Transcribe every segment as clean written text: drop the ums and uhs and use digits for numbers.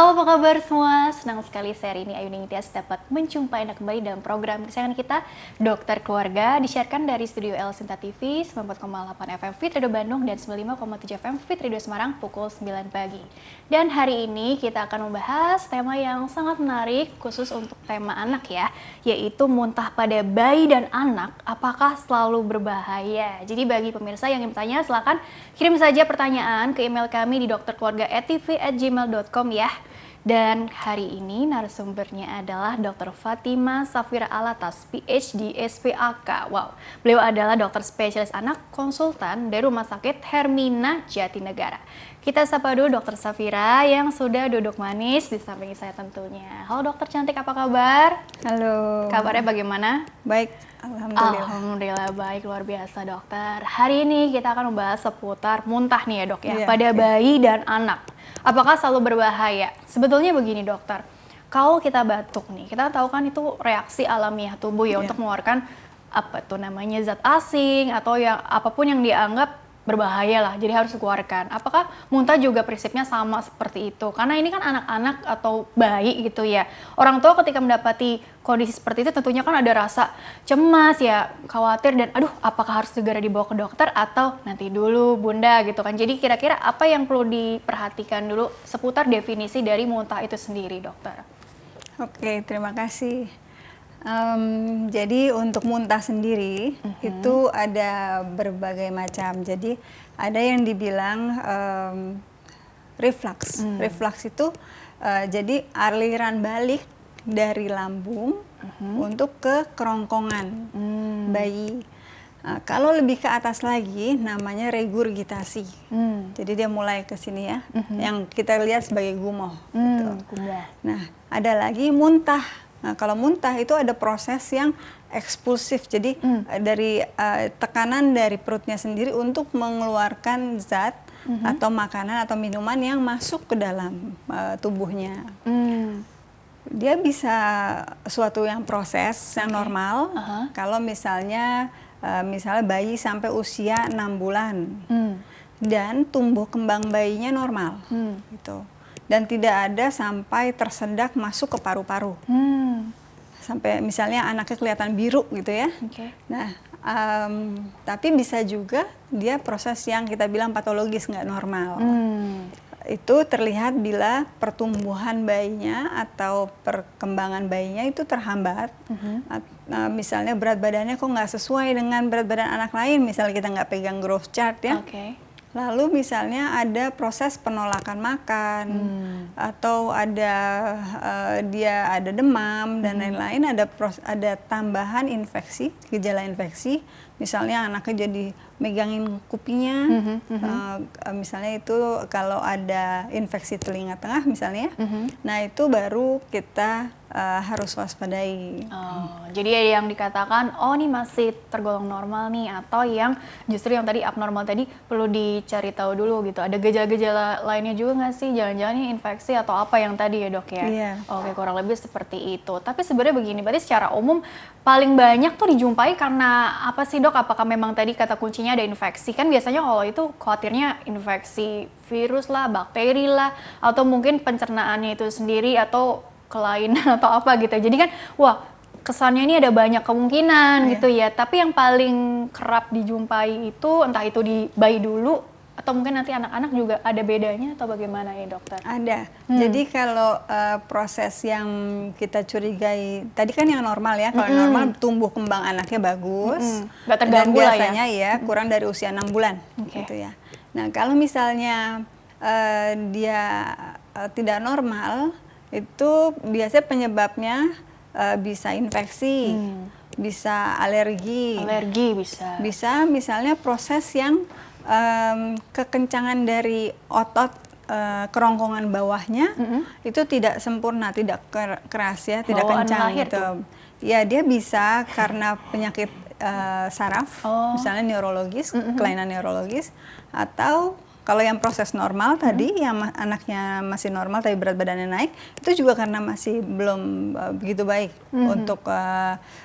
Halo, apa kabar semua? Senang sekali saya hari ini Ayu Ningtyas dapat menjumpai Anda kembali dalam program kesayangan kita, Dokter Keluarga, disiarkan dari Studio L Sinta TV, 94,8 FM Fit Radio Bandung dan 95,7 FM Fit Radio Semarang pukul 9 pagi. Dan hari ini kita akan membahas tema yang sangat menarik khusus untuk tema anak ya, yaitu muntah pada bayi dan anak, apakah selalu berbahaya? Jadi bagi pemirsa yang ingin bertanya, silakan kirim saja pertanyaan ke email kami di dokterkeluarga@tv@gmail.com ya. Dan hari ini narasumbernya adalah Dr. Fatima Safira Alatas, PhD, SPAK. Wow, beliau adalah dokter spesialis anak konsultan dari Rumah Sakit Hermina Jatinegara. Kita sapa dulu Dr. Safira yang sudah duduk manis di samping saya tentunya. Halo dokter cantik, apa kabar? Halo. Kabarnya bagaimana? Baik, alhamdulillah. Alhamdulillah baik, luar biasa dokter. Hari ini kita akan membahas seputar muntah nih ya dok ya, Iya, pada bayi dan anak. Apakah selalu berbahaya? Sebetulnya begini dokter, kalau kita batuk nih, kita tahu kan itu reaksi alamiah tubuh ya untuk mengeluarkan apa tuh namanya zat asing atau yang apapun yang dianggap berbahaya lah, jadi harus dikeluarkan. Apakah muntah juga prinsipnya sama seperti itu? Karena ini kan anak-anak atau bayi gitu ya. Orang tua ketika mendapati kondisi seperti itu tentunya kan ada rasa cemas ya, khawatir dan aduh apakah harus segera dibawa ke dokter atau nanti dulu bunda gitu kan. Jadi kira-kira apa yang perlu diperhatikan dulu seputar definisi dari muntah itu sendiri dokter? Oke, terima kasih. Jadi untuk muntah sendiri itu ada berbagai macam. Jadi ada yang dibilang reflux. Reflux itu jadi aliran balik dari lambung untuk ke kerongkongan bayi. Kalau lebih ke atas lagi namanya regurgitasi. Jadi dia mulai ke sini ya, yang kita lihat sebagai gumoh. Gitu. Nah, ada lagi muntah. Nah, kalau muntah itu ada proses yang ekspulsif, jadi dari tekanan dari perutnya sendiri untuk mengeluarkan zat atau makanan atau minuman yang masuk ke dalam tubuhnya. Dia bisa suatu yang proses yang normal. Kalau misalnya bayi sampai usia 6 bulan dan tumbuh kembang bayinya normal, gitu. Dan tidak ada sampai tersedak masuk ke paru-paru. Sampai misalnya anaknya kelihatan biru gitu ya. Nah, tapi bisa juga dia proses yang kita bilang patologis, nggak normal. Itu terlihat bila pertumbuhan bayinya atau perkembangan bayinya itu terhambat. Misalnya berat badannya kok nggak sesuai dengan berat badan anak lain, misalnya kita nggak pegang growth chart ya. Lalu misalnya ada proses penolakan makan, atau ada dia ada demam dan lain-lain, ada tambahan infeksi, gejala infeksi, misalnya anaknya jadi megangin kupingnya, misalnya itu kalau ada infeksi telinga tengah misalnya, nah itu baru kita harus waspadai. Jadi yang dikatakan, oh ini masih tergolong normal nih, atau yang justru yang tadi abnormal tadi perlu dicari tahu dulu gitu. Ada gejala-gejala lainnya juga nggak sih? Jangan-jangan ini infeksi atau apa yang tadi ya dok ya? Oke, kurang lebih seperti itu. Tapi sebenarnya begini, berarti secara umum paling banyak tuh dijumpai karena apa sih dok? Apakah memang tadi kata kuncinya ada infeksi? Kan biasanya kalau itu khawatirnya infeksi virus lah, bakteri lah, atau mungkin pencernaannya itu sendiri atau kelainan atau apa gitu. Jadi kan wah kesannya ini ada banyak kemungkinan gitu ya. Tapi yang paling kerap dijumpai itu entah itu di bayi dulu atau mungkin nanti anak-anak juga ada bedanya atau bagaimana ya dokter? Ada. Jadi kalau proses yang kita curigai tadi kan yang normal ya. Kalau normal tumbuh kembang anaknya bagus. Nggak terganggu lah ya. Dan biasanya ya kurang dari usia 6 bulan gitu ya. Nah, kalau misalnya dia tidak normal, itu biasanya penyebabnya bisa infeksi, bisa alergi. Bisa misalnya proses yang kekencangan dari otot kerongkongan bawahnya itu tidak sempurna, tidak keras ya, tidak kencang gitu. Ya, dia bisa karena penyakit saraf, misalnya neurologis, kelainan neurologis, atau kalau yang proses normal tadi, yang anaknya masih normal tapi berat badannya naik, itu juga karena masih belum begitu baik untuk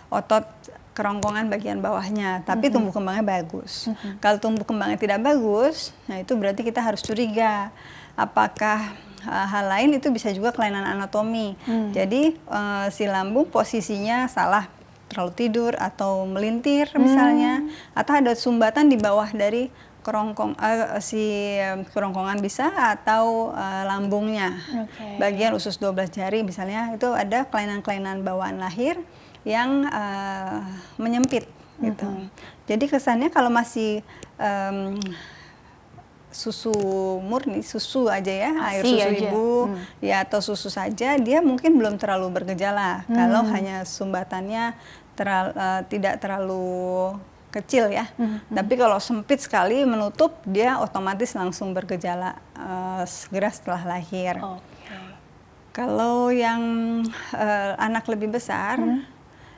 otot kerongkongan bagian bawahnya, tapi tumbuh kembangnya bagus. Kalau tumbuh kembangnya tidak bagus, nah itu berarti kita harus curiga apakah hal lain itu bisa juga kelainan anatomi. Jadi si lambung posisinya salah, terlalu tidur atau melintir misalnya, atau ada sumbatan di bawah dari kerongkongan bisa, atau lambungnya. Bagian usus 12 jari misalnya, itu ada kelainan-kelainan bawaan lahir yang menyempit gitu. Jadi kesannya kalau masih susu murni, susu aja ya, air susu aja. ibu ya, atau susu saja, dia mungkin belum terlalu bergejala. Kalau hanya sumbatannya tidak terlalu kecil ya. Tapi kalau sempit sekali menutup, dia otomatis langsung bergejala segera setelah lahir. Kalau yang anak lebih besar,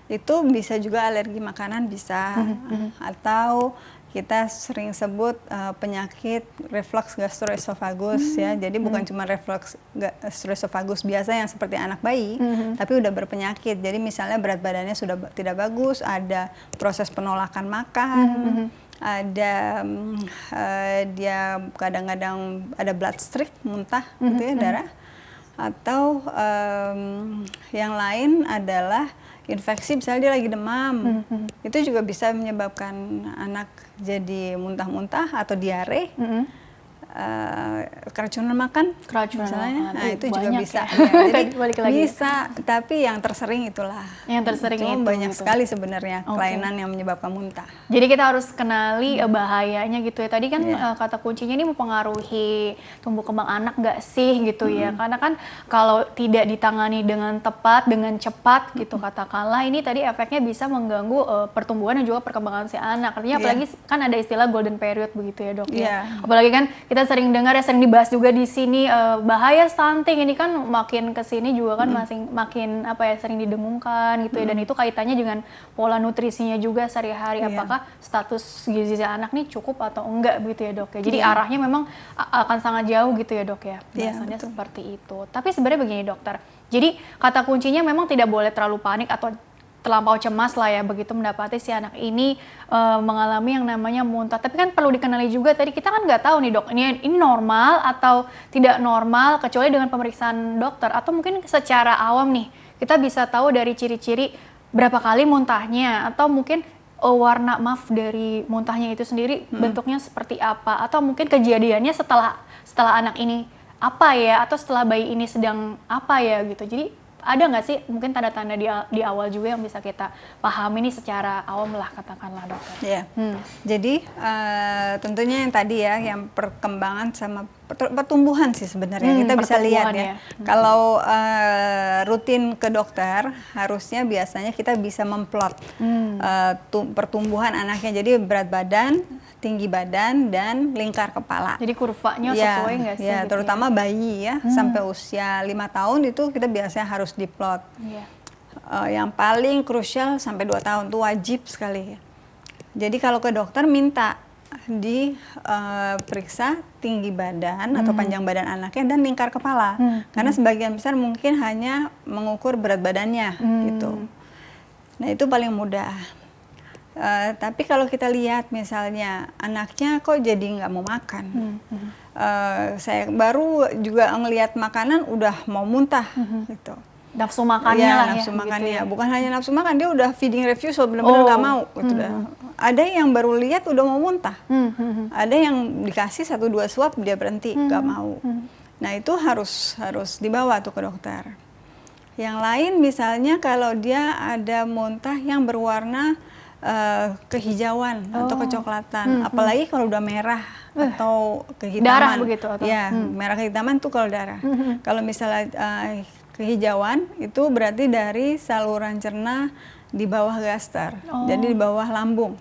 itu bisa juga alergi makanan bisa, atau kita sering sebut penyakit reflux gastroesophagus ya. Jadi bukan cuma reflux gastroesophagus biasa yang seperti anak bayi, tapi udah berpenyakit. Jadi misalnya berat badannya sudah tidak bagus, ada proses penolakan makan, ada dia kadang-kadang ada blood streak, muntah gitu ya, darah. Atau yang lain adalah infeksi, misalnya dia lagi demam, itu juga bisa menyebabkan anak jadi muntah-muntah atau diare, keracunan makan, misalnya. Nah itu juga bisa. Ya. Jadi bisa, tapi yang tersering itulah. Yang tersering itu banyak sekali sebenarnya kelainan yang menyebabkan muntah. Jadi kita harus kenali bahayanya gitu ya. Tadi kan kata kuncinya ini mempengaruhi tumbuh kembang anak nggak sih gitu ya. Karena kan kalau tidak ditangani dengan tepat, dengan cepat gitu katakanlah, ini tadi efeknya bisa mengganggu pertumbuhan dan juga perkembangan si anak. Artinya apalagi kan ada istilah golden period begitu ya dok ya. Apalagi kan kita sering dengar ya, sering dibahas juga di sini bahaya stunting ini kan makin kesini juga kan makin apa ya, sering didengungkan gitu ya. Dan itu kaitannya dengan pola nutrisinya juga sehari-hari, apakah status gizi anak nih cukup atau enggak begitu ya dok ya. Jadi arahnya memang akan sangat jauh gitu ya dok ya, biasanya seperti itu. Tapi sebenarnya begini dokter, jadi kata kuncinya memang tidak boleh terlalu panik atau terlampau cemas lah ya begitu mendapati si anak ini mengalami yang namanya muntah. Tapi kan perlu dikenali juga, tadi kita kan nggak tahu nih dok, ini normal atau tidak normal kecuali dengan pemeriksaan dokter, atau mungkin secara awam nih kita bisa tahu dari ciri-ciri berapa kali muntahnya, atau mungkin warna dari muntahnya itu sendiri bentuknya seperti apa, atau mungkin kejadiannya setelah anak ini apa ya, atau setelah bayi ini sedang apa ya gitu. Jadi ada nggak sih mungkin tanda-tanda di awal juga yang bisa kita pahami nih secara awam lah katakanlah dokter? Ya, jadi tentunya yang tadi ya, yang perkembangan sama pertumbuhan sih sebenarnya kita bisa lihat ya. Kalau rutin ke dokter, harusnya biasanya kita bisa memplot pertumbuhan anaknya. Jadi berat badan, tinggi badan, dan lingkar kepala. Jadi kurvanya sesuai nggak sih? Ya, gitu terutama bayi ya, sampai usia 5 tahun itu kita biasanya harus diplot. Yang paling krusial sampai 2 tahun itu wajib sekali. Jadi kalau ke dokter minta diperiksa tinggi badan atau panjang badan anaknya dan lingkar kepala, karena sebagian besar mungkin hanya mengukur berat badannya gitu. Nah itu paling mudah. Tapi kalau kita lihat misalnya anaknya kok jadi nggak mau makan, saya baru juga ngelihat makanan udah mau muntah gitu. Nafsu makannya lah nafsu ya, makannya. Gitu ya. Bukan hanya nafsu makan, dia udah feeding refusal, benar-benar nggak mau gitu. Ada yang baru lihat udah mau muntah, ada yang dikasih 1-2 suap dia berhenti nggak mau. Nah itu harus dibawa tuh ke dokter. Yang lain misalnya kalau dia ada muntah yang berwarna kehijauan atau kecoklatan, apalagi kalau udah merah atau kehitaman. Darah begitu atau? Ya, merah kehitaman tuh kalau darah. Kalau misalnya kehijauan itu berarti dari saluran cerna di bawah gaster, jadi di bawah lambung.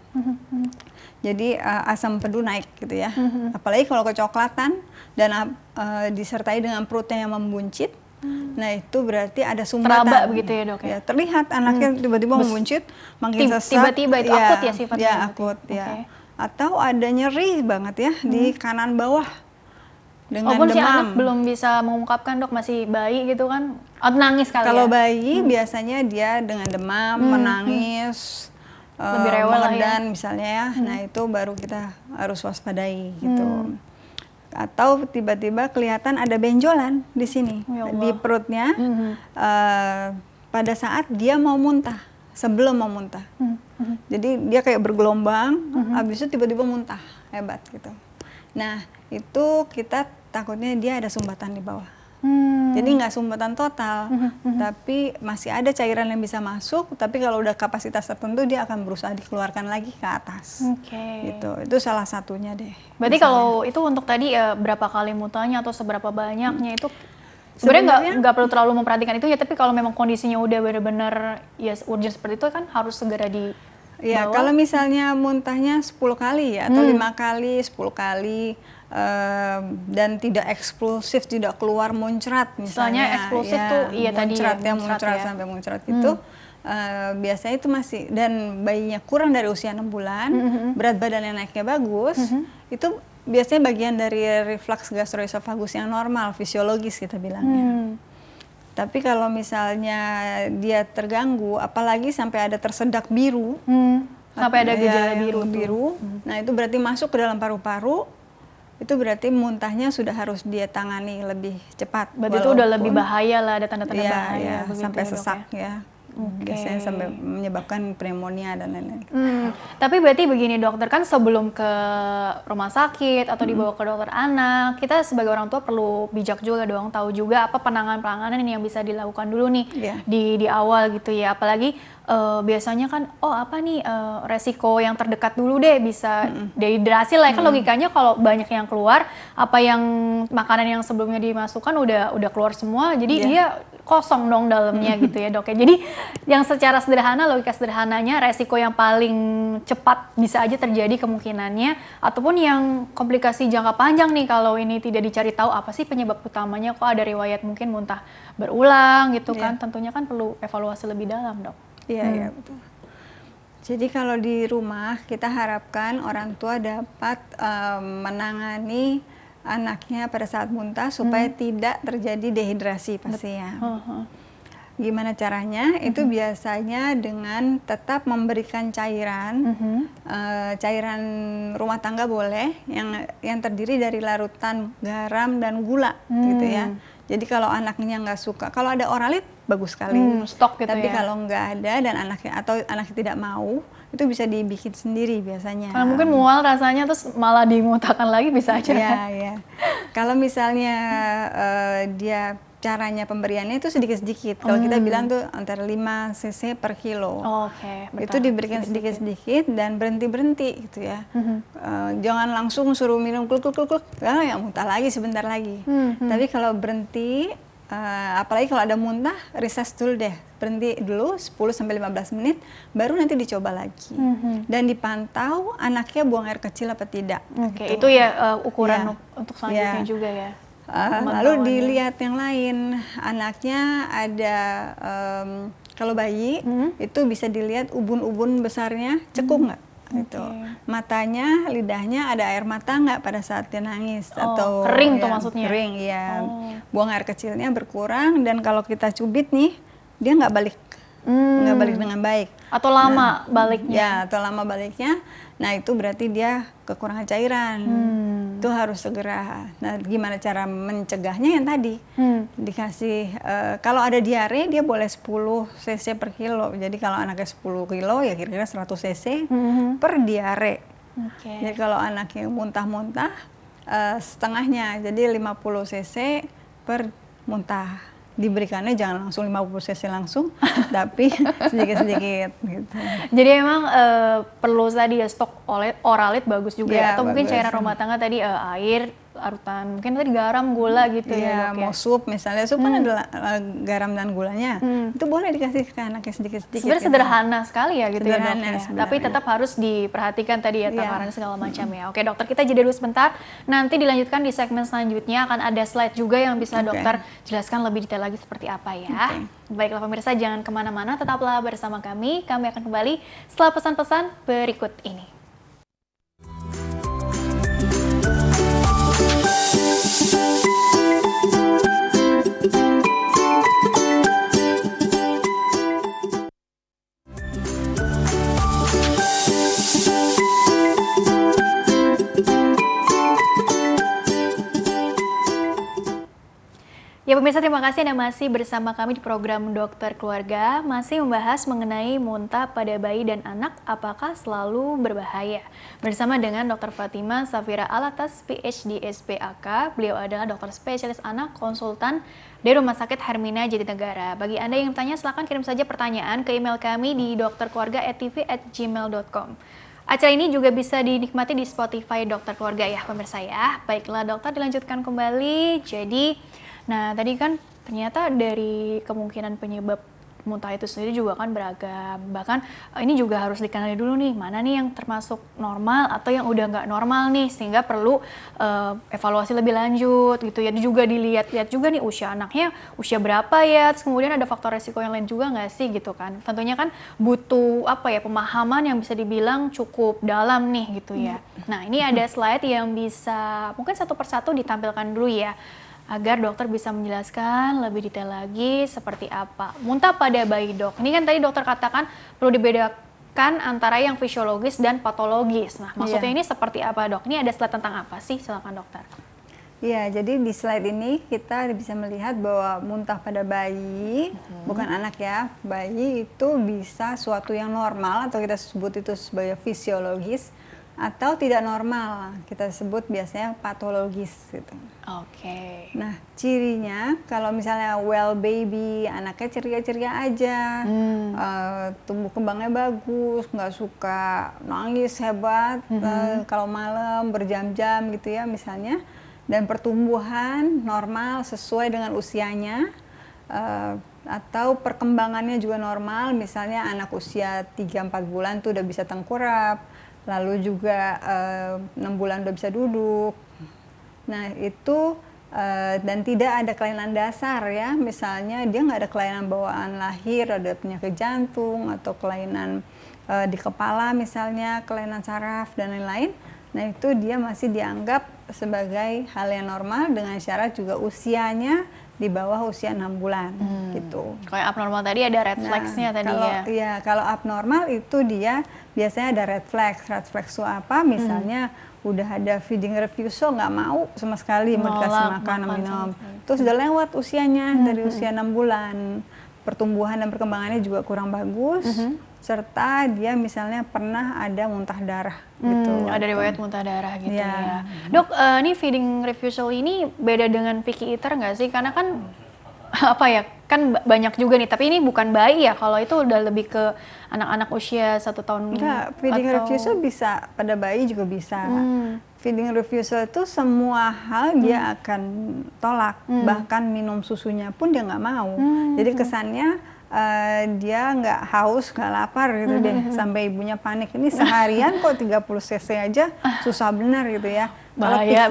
Jadi asam empedu naik gitu ya. Apalagi kalau kecoklatan dan disertai dengan perutnya yang membuncit. Nah itu berarti ada sumbatan. Teraba begitu ya dok ya? Terlihat anaknya tiba-tiba membuncit, makin sesak. Tiba-tiba itu akut ya sifatnya? Ya akut ya. Atau ada nyeri banget ya di kanan bawah dengan demam. Si anak belum bisa mengungkapkan dok, masih bayi gitu kan? Atau nangis kali Kalau ya? bayi biasanya dia dengan demam, menangis, lebih rewel mengedan misalnya ya. Nah itu baru kita harus waspadai gitu. Atau tiba-tiba kelihatan ada benjolan di sini, Ya Allah. di perutnya, pada saat dia mau muntah, sebelum mau muntah. Jadi dia kayak bergelombang, habis itu tiba-tiba muntah, hebat gitu. Nah, itu kita takutnya dia ada sumbatan di bawah. Jadi nggak sumbatan total, tapi masih ada cairan yang bisa masuk, tapi kalau udah kapasitas tertentu dia akan berusaha dikeluarkan lagi ke atas. Gitu. Itu salah satunya deh. Berarti kalau itu untuk tadi berapa kali muntahnya atau seberapa banyaknya itu sebenarnya nggak perlu terlalu memperhatikan itu ya, tapi kalau memang kondisinya udah benar-benar ya urgent seperti itu kan harus segera di ya, kalau misalnya muntahnya 10 kali ya, atau 5 kali, 10 kali, dan tidak eksplosif, tidak keluar muncrat misalnya. Eksplosif ya, tuh iya tadi muncrat ya, muncrat ya. sampai muncrat itu, biasanya itu masih, dan bayinya kurang dari usia 6 bulan, berat badannya naiknya bagus, itu biasanya bagian dari reflux gastroesophagus yang normal, fisiologis kita bilangnya. Tapi kalau misalnya dia terganggu, apalagi sampai ada tersedak biru, sampai ada gejala biru, nah itu berarti masuk ke dalam paru-paru, itu berarti muntahnya sudah harus dia tangani lebih cepat. Berarti itu udah lebih bahaya lah, ada tanda-tanda bahaya. Ya, sampai sesak ya. Biasanya sampai menyebabkan pneumonia dan lain-lain. Tapi berarti begini dokter, kan sebelum ke rumah sakit atau dibawa ke dokter anak, kita sebagai orang tua perlu bijak juga dong, tahu juga apa penanganan ini yang bisa dilakukan dulu nih di awal gitu ya. Apalagi biasanya kan, resiko yang terdekat dulu deh, bisa dehidrasi lah. Kan logikanya kalau banyak yang keluar, apa yang makanan yang sebelumnya dimasukkan udah keluar semua, jadi dia kosong dong dalamnya gitu ya dok ya. Jadi yang secara sederhana, logika sederhananya, resiko yang paling cepat bisa aja terjadi kemungkinannya, ataupun yang komplikasi jangka panjang nih kalau ini tidak dicari tahu apa sih penyebab utamanya, kok ada riwayat mungkin muntah berulang gitu kan, tentunya kan perlu evaluasi lebih dalam dok. Iya, betul. Jadi kalau di rumah kita harapkan orang tua dapat menangani anaknya pada saat muntah supaya tidak terjadi dehidrasi pasien. Gimana caranya? Itu biasanya dengan tetap memberikan cairan, cairan rumah tangga boleh, yang terdiri dari larutan garam dan gula, gitu ya. Jadi kalau anaknya nggak suka, kalau ada oralit bagus sekali. Stok gitu. Tapi ya. kalau nggak ada dan anaknya tidak mau, itu bisa dibikin sendiri biasanya. Kalau mungkin mual rasanya terus malah dimuntahkan lagi bisa aja. Iya. Kalau misalnya dia caranya pemberiannya itu sedikit-sedikit. Kalau kita bilang tuh antara 5 cc per kilo. Itu diberikan sedikit-sedikit dan berhenti-berhenti gitu ya. Jangan langsung suruh minum kluk, ya muntah lagi sebentar lagi. Tapi kalau berhenti, apalagi kalau ada muntah, recess dulu deh. Berhenti dulu 10-15 menit, baru nanti dicoba lagi. Dan dipantau anaknya buang air kecil apa tidak. Itu ya ukuran untuk selanjutnya juga ya. Lalu dilihat yang lain, anaknya ada, kalau bayi itu bisa dilihat ubun-ubun besarnya cekung nggak, gitu. Matanya, lidahnya ada air mata nggak pada saat dia nangis, atau kering tuh maksudnya? Kering, ya. Buang air kecilnya berkurang, dan kalau kita cubit nih, dia nggak balik dengan baik. Atau lama baliknya? Ya, atau lama baliknya. Nah itu berarti dia kekurangan cairan. Itu harus segera. Nah gimana cara mencegahnya yang tadi? Dikasih, kalau ada diare dia boleh 10 cc per kilo. Jadi kalau anaknya 10 kilo ya kira-kira 100 cc per diare. Jadi kalau anaknya muntah-muntah, setengahnya, jadi 50 cc per muntah. Diberikannya jangan langsung 50 cc langsung, tapi sedikit-sedikit gitu. Jadi emang perlu tadi ya stok oralit bagus juga ya, atau mungkin cairan rumah tangga tadi air, larutan, mungkin tadi garam, gula gitu ya. Mau sup misalnya, sup kan ada garam dan gulanya, itu boleh dikasih ke anaknya sedikit-sedikit. Sebenarnya sederhana sekali ya gitu ya dok ya. Tapi tetap harus diperhatikan tadi ya takaran segala macam ya. Oke dokter, kita jeda dulu sebentar, nanti dilanjutkan di segmen selanjutnya, akan ada slide juga yang bisa dokter jelaskan lebih detail lagi seperti apa ya. Baiklah pemirsa, jangan kemana-mana, tetaplah bersama kami akan kembali setelah pesan-pesan berikut ini. Pemirsa, terima kasih Anda masih bersama kami di program Dokter Keluarga, masih membahas mengenai muntah pada bayi dan anak, apakah selalu berbahaya? Bersama dengan Dr. Fatima Safira Alatas, PhD SPAK, beliau adalah dokter spesialis anak konsultan dari Rumah Sakit Hermina Jatinegara. Bagi Anda yang bertanya, silakan kirim saja pertanyaan ke email kami di dokterkeluarga@tv@gmail.com. Acara ini juga bisa dinikmati di Spotify Dokter Keluarga ya pemirsa ya. Baiklah dokter, dilanjutkan kembali. Nah, tadi kan ternyata dari kemungkinan penyebab muntah itu sendiri juga kan beragam. Bahkan ini juga harus dikenali dulu nih, mana nih yang termasuk normal atau yang udah nggak normal nih, sehingga perlu evaluasi lebih lanjut gitu ya. Juga dilihat-lihat juga nih usia anaknya, usia berapa ya, terus kemudian ada faktor resiko yang lain juga nggak sih gitu kan. Tentunya kan butuh pemahaman yang bisa dibilang cukup dalam nih gitu ya. Nah, ini ada slide yang bisa mungkin satu persatu ditampilkan dulu ya, agar dokter bisa menjelaskan lebih detail lagi seperti apa muntah pada bayi dok. Ini kan tadi dokter katakan perlu dibedakan antara yang fisiologis dan patologis. Nah, maksudnya ini seperti apa dok? Ini ada slide tentang apa sih? Silakan dokter. Iya, jadi di slide ini kita bisa melihat bahwa muntah pada bayi, bukan anak ya, bayi itu bisa suatu yang normal atau kita sebut itu sebagai fisiologis, atau tidak normal, kita sebut biasanya patologis gitu. Oke. Nah, cirinya kalau misalnya well baby, anaknya ceria-ceria aja, tumbuh kembangnya bagus, nggak suka nangis hebat, kalau malam berjam-jam gitu ya misalnya, dan pertumbuhan normal sesuai dengan usianya, atau perkembangannya juga normal, misalnya anak usia 3-4 bulan tuh udah bisa tengkurap, lalu juga 6 bulan udah bisa duduk. Nah itu dan tidak ada kelainan dasar ya, misalnya dia nggak ada kelainan bawaan lahir, ada penyakit jantung atau kelainan di kepala misalnya, kelainan saraf dan lain-lain. Nah itu dia masih dianggap sebagai hal yang normal dengan syarat juga usianya di bawah usia 6 bulan gitu. Kayak abnormal tadi ada red flags-nya tadi ya. Iya, kalau abnormal itu dia biasanya ada red flags. Red flags itu apa? Misalnya udah ada feeding refusal, nggak mau sama sekali mau dikasih makan minum. Terus udah lewat usianya dari usia 6 bulan. Pertumbuhan dan perkembangannya juga kurang bagus. Serta dia misalnya pernah ada muntah darah gitu. Ada riwayat muntah darah gitu ya. Dok, ini feeding refusal ini beda dengan picky eater nggak sih? Karena kan kan banyak juga nih, tapi ini bukan bayi ya, kalau itu udah lebih ke anak-anak usia 1 tahun. Enggak, feeding refusal bisa pada bayi juga bisa. Feeding refusal itu semua hal dia akan tolak, bahkan minum susunya pun dia nggak mau. Jadi kesannya dia nggak haus, nggak lapar gitu deh, sampai ibunya panik, ini seharian kok 30 cc aja susah benar gitu ya. Bahaya.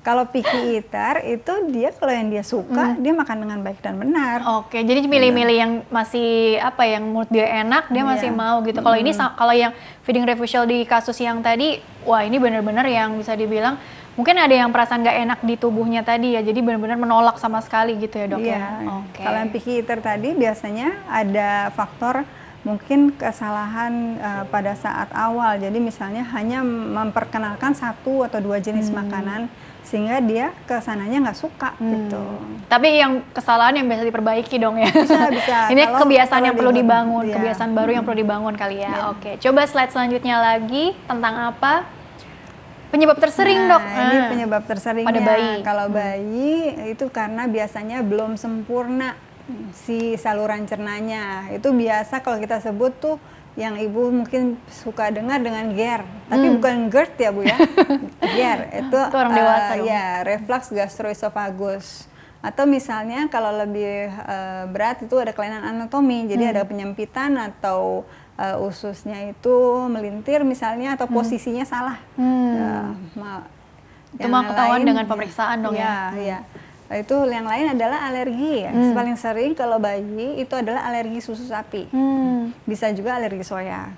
Kalau picky eater itu dia kalau yang dia suka dia makan dengan baik dan benar. Oke, jadi milih-milih yang masih yang menurut dia enak dia masih mau gitu. Kalau ini kalau yang feeding refusal di kasus yang tadi, wah ini benar-benar yang bisa dibilang mungkin ada yang perasaan nggak enak di tubuhnya tadi ya, jadi benar-benar menolak sama sekali gitu ya dok ya. Kalau yang picky eater tadi biasanya ada faktor mungkin kesalahan pada saat awal, jadi misalnya hanya memperkenalkan 1 atau 2 jenis makanan sehingga dia kesananya nggak suka gitu. Tapi yang kesalahan yang biasa diperbaiki dong ya. Bisa. Ini kebiasaan yang perlu dibangun, kebiasaan baru yang perlu dibangun kali ya. Oke, coba slide selanjutnya lagi tentang apa? Penyebab tersering dok. Ini penyebab terseringnya pada bayi. Kalau bayi itu karena biasanya belum sempurna si saluran cernanya. Itu biasa kalau kita sebut tuh yang ibu mungkin suka dengar dengan GER, tapi bukan GERD ya Bu ya. GER itu orang dewasa ya, reflux gastroesophagus. Atau misalnya kalau lebih berat itu ada kelainan anatomi, jadi ada penyempitan atau ususnya itu melintir misalnya, atau posisinya salah. Itu mah ketahuan dengan pemeriksaan dong ya. Iya. Itu yang lain adalah alergi ya. Paling sering kalau bayi itu adalah alergi susu sapi. Bisa juga alergi soya.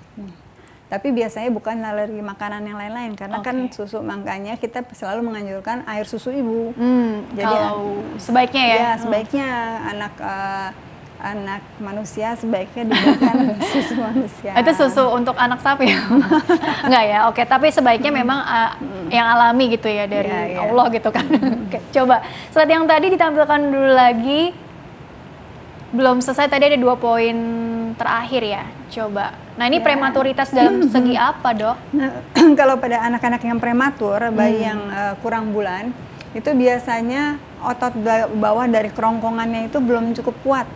Tapi biasanya bukan alergi makanan yang lain-lain, karena kan susu, makanya kita selalu menganjurkan air susu ibu. Jadi kalau sebaiknya ya? Ya, sebaiknya anak anak manusia sebaiknya diberikan susu manusia. Itu susu untuk anak sapi? Enggak ya, oke. Tapi sebaiknya memang yang alami gitu ya dari Allah gitu kan. Oke, coba slide yang tadi ditampilkan dulu lagi. Belum selesai, tadi ada 2 poin terakhir ya, coba. Nah ini prematuritas dalam segi apa, Dok? Nah, kalau pada anak-anak yang prematur, bayi yang kurang bulan, itu biasanya otot bawah dari kerongkongannya itu belum cukup kuat.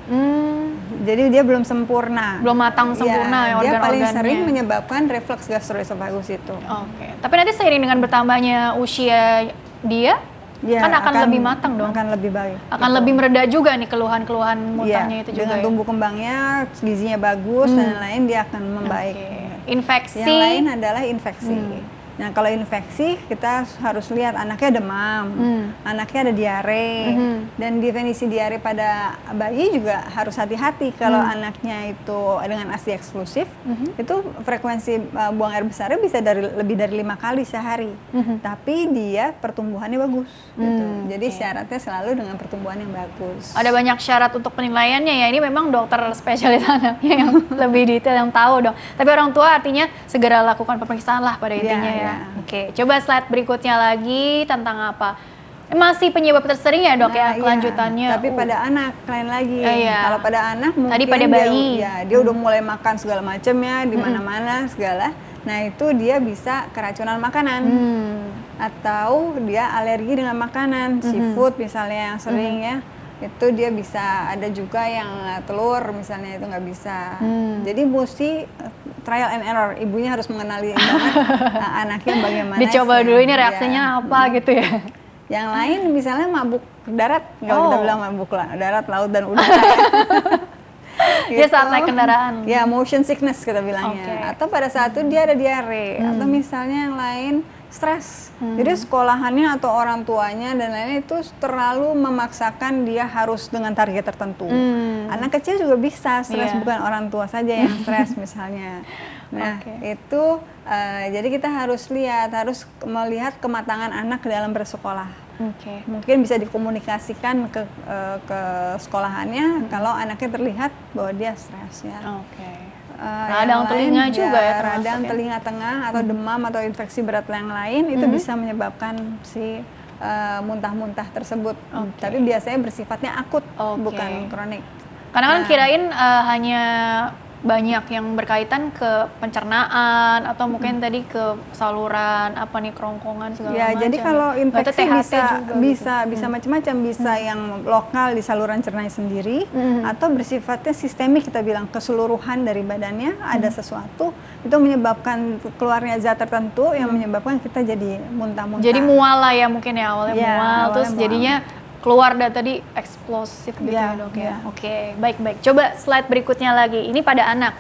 Jadi dia belum sempurna. Belum matang sempurna ya, dia paling organ-organnya. sering menyebabkan reflux gastroesophagus itu. Oke. Tapi nanti seiring dengan bertambahnya usia dia, kan akan lebih matang dong. Akan lebih baik. Akan lebih mereda juga nih keluhan-keluhan muntahnya itu juga. Dengan tumbuh kembangnya, gizinya bagus dan lain-lain, dia akan membaik. Infeksi. Yang lain adalah infeksi. Nah kalau infeksi kita harus lihat anaknya demam, anaknya ada diare, dan definisi diare pada bayi juga harus hati-hati. Kalau anaknya itu dengan ASI eksklusif, itu frekuensi buang air besarnya bisa lebih dari 5 kali sehari, tapi dia pertumbuhannya bagus. Gitu. Jadi syaratnya selalu dengan pertumbuhan yang bagus. Ada banyak syarat untuk penilaiannya ya. Ini memang dokter spesialis anaknya yang lebih detail, yang tahu dong. Tapi orang tua artinya segera lakukan pemeriksaan lah pada intinya ya. Oke, coba slide berikutnya lagi tentang apa? Masih penyebab tersering ya dok ya kelanjutannya. Tapi pada anak lain lagi. Kalau pada anak mungkin tadi pada bayi. Dia udah mulai makan segala macam ya di mana-mana segala. Nah itu dia bisa keracunan makanan atau dia alergi dengan makanan, seafood misalnya yang sering ya. Itu dia bisa, ada juga yang telur misalnya itu nggak bisa. Jadi mesti trial and error, ibunya harus mengenali banget anaknya bagaimana. Dicoba dulu ini reaksinya apa gitu ya. Yang lain misalnya mabuk darat, kalau kita bilang mabuk darat, laut dan udara. Dia saat naik kendaraan. Ya, motion sickness kita bilangnya. Atau pada saat itu dia ada diare, atau misalnya yang lain stres. Jadi sekolahannya atau orang tuanya dan lain-lain itu terlalu memaksakan dia harus dengan target tertentu. Anak kecil juga bisa stres, bukan orang tua saja yang stres misalnya. Nah, itu jadi kita harus melihat kematangan anak dalam bersekolah. Mungkin bisa dikomunikasikan ke sekolahannya kalau anaknya terlihat bahwa dia stres ya. Radang telinga juga ya, radang telinga tengah atau demam atau infeksi berat yang lain itu bisa menyebabkan si muntah-muntah tersebut. Tapi biasanya bersifatnya akut, bukan kronik. Karena kan kirain hanya banyak yang berkaitan ke pencernaan atau mungkin tadi ke saluran kerongkongan segala macam. Jadi kalau infeksi bisa gitu. macam-macam, bisa yang lokal di saluran cerna sendiri atau bersifatnya sistemik, kita bilang keseluruhan dari badannya ada sesuatu itu menyebabkan keluarnya zat tertentu yang menyebabkan kita jadi muntah-muntah. Jadi mual lah ya mungkin ya, awalnya mual terus jadinya keluar dan tadi eksplosif gitu ya dok ya. Oke, baik-baik. Coba slide berikutnya lagi. Ini pada anak.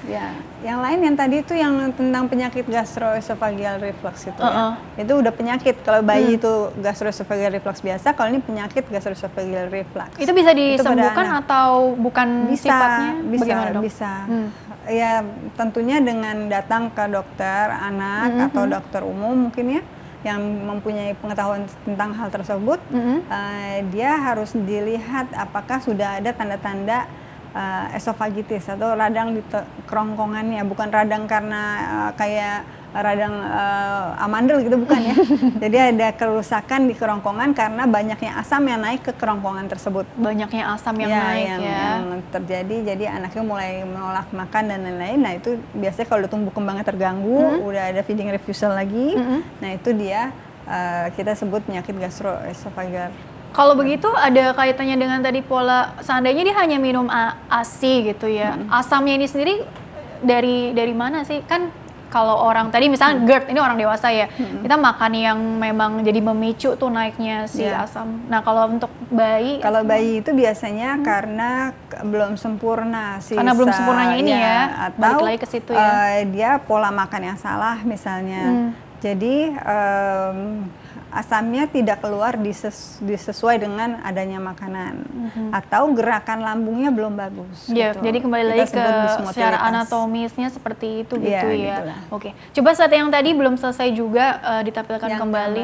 Yang lain yang tadi itu yang tentang penyakit gastroesophageal reflux itu ya. Itu udah penyakit. Kalau bayi itu gastroesophageal reflux biasa, kalau ini penyakit gastroesophageal reflux. Itu bisa disembuhkan atau bukan sifatnya? Bisa. Ya tentunya dengan datang ke dokter anak atau dokter umum mungkin ya, yang mempunyai pengetahuan tentang hal tersebut, dia harus dilihat apakah sudah ada tanda-tanda esofagitis atau radang di kerongkongannya, bukan radang karena kayak radang amandel gitu, bukan ya. Jadi ada kerusakan di kerongkongan karena banyaknya asam yang naik ke kerongkongan tersebut. Banyaknya asam yang naik yang terjadi, jadi anaknya mulai menolak makan dan lain-lain. Nah itu biasanya kalau udah tumbuh kembangnya terganggu, udah ada feeding refusal lagi, nah itu dia kita sebut penyakit gastroesophageal. Kalau begitu ada kaitannya dengan tadi pola, seandainya dia hanya minum ASI gitu ya, asamnya ini sendiri dari mana sih? Kan kalau orang tadi misalnya GERD, ini orang dewasa ya, kita makan yang memang jadi memicu tuh naiknya si asam. Nah kalau untuk bayi? Kalau bayi itu biasanya karena belum sempurna karena belum sempurnanya ini ya, atau balik lagi ke situ ya. Dia pola makan yang salah misalnya. Jadi asamnya tidak keluar disesuai dengan adanya makanan, atau gerakan lambungnya belum bagus. Gitu. Jadi kembali lagi ke secara anatomisnya seperti itu gitu ya. Oke, coba saat yang tadi belum selesai juga ditampilkan yang kembali.